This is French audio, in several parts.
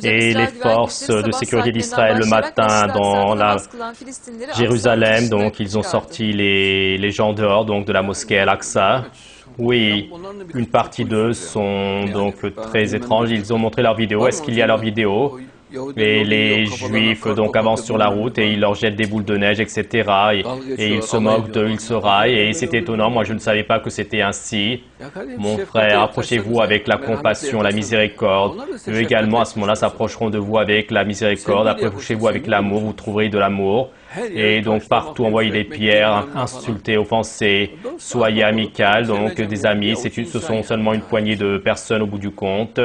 Et les forces de sécurité d'Israël le matin dans la Jérusalem, donc ils ont sorti les gens dehors donc de la mosquée Al-Aqsa. Oui, une partie d'eux sont donc très étranges. Ils ont montré leurs vidéos. Est-ce qu'il y a leurs vidéos? Et les Juifs donc avancent sur la route et ils leur jettent des boules de neige, etc. Et ils se moquent d'eux, ils se raillent. Et c'est étonnant, moi je ne savais pas que c'était ainsi. Mon frère, approchez-vous avec la compassion, la miséricorde. Eux également à ce moment-là s'approcheront de vous avec la miséricorde. Approchez-vous avec l'amour, vous trouverez de l'amour. Et donc partout envoyez des pierres, insultez, offensez, soyez amical, donc des amis, ce sont seulement une poignée de personnes au bout du compte.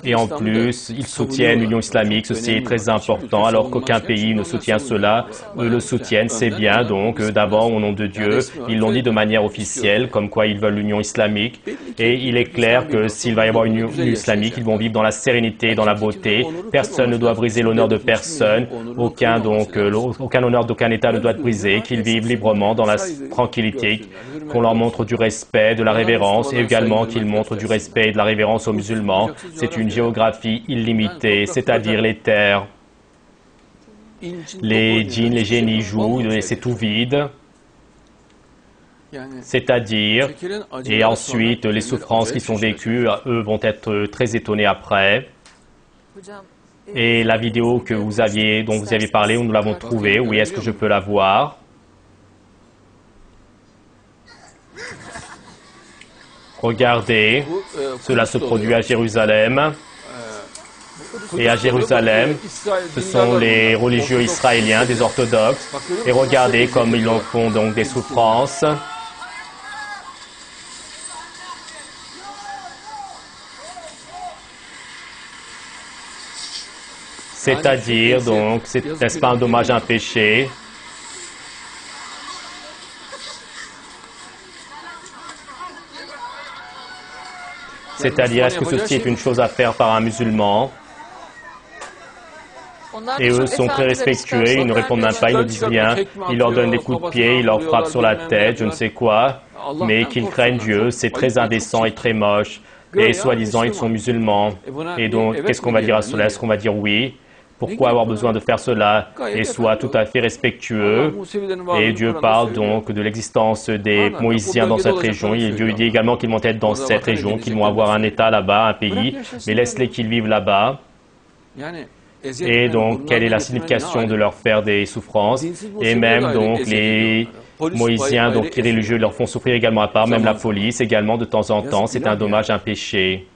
Et en plus, ils soutiennent l'Union islamique, ceci est très important, alors qu'aucun pays ne soutient cela. Eux le soutiennent, c'est bien, donc d'abord au nom de Dieu, ils l'ont dit de manière officielle, comme quoi ils veulent l'Union islamique. Et il est clair que s'il va y avoir une Union islamique, ils vont vivre dans la sérénité, dans la beauté. Personne ne doit briser l'honneur de personne, aucun honneur d'aucun État ne doit être brisé, qu'ils vivent librement dans la tranquillité, qu'on leur montre du respect, de la révérence, et également qu'ils montrent du respect et de la révérence aux musulmans. C'est une géographie illimitée, c'est-à-dire les terres. Les djinns, les génies jouent, et c'est tout vide. C'est-à-dire, et ensuite, les souffrances qui sont vécues, eux vont être très étonnés après. Et la vidéo que dont vous aviez parlé, nous l'avons trouvée. Oui, est-ce que je peux la voir? Regardez, cela se produit à Jérusalem. Et à Jérusalem, ce sont les religieux israéliens, des orthodoxes. Et regardez comme ils en font donc des souffrances. C'est-à-dire, donc, n'est-ce pas un dommage, un péché? C'est-à-dire, est-ce que ceci est une chose à faire par un musulman? Et eux sont très respectueux, ils ne répondent même pas, ils ne disent rien. Ils leur donnent des coups de pied, ils leur frappent sur la tête, je ne sais quoi. Mais qu'ils craignent Dieu, c'est très indécent et très moche. Et soi-disant, ils sont musulmans. Et donc, qu'est-ce qu'on va dire à cela? Est-ce qu'on va dire oui? Pourquoi avoir besoin de faire cela? Et soit tout à fait respectueux. Et Dieu parle donc de l'existence des Moïsiens dans cette région. Et Dieu dit également qu'ils vont être dans cette région, qu'ils vont avoir un État là-bas, un pays. Mais laisse-les qu'ils vivent là-bas. Et donc, quelle est la signification de leur faire des souffrances? Et même donc les Moïsiens, donc les religieux, leur font souffrir également à part, même la police également de temps en temps. C'est un dommage, un péché.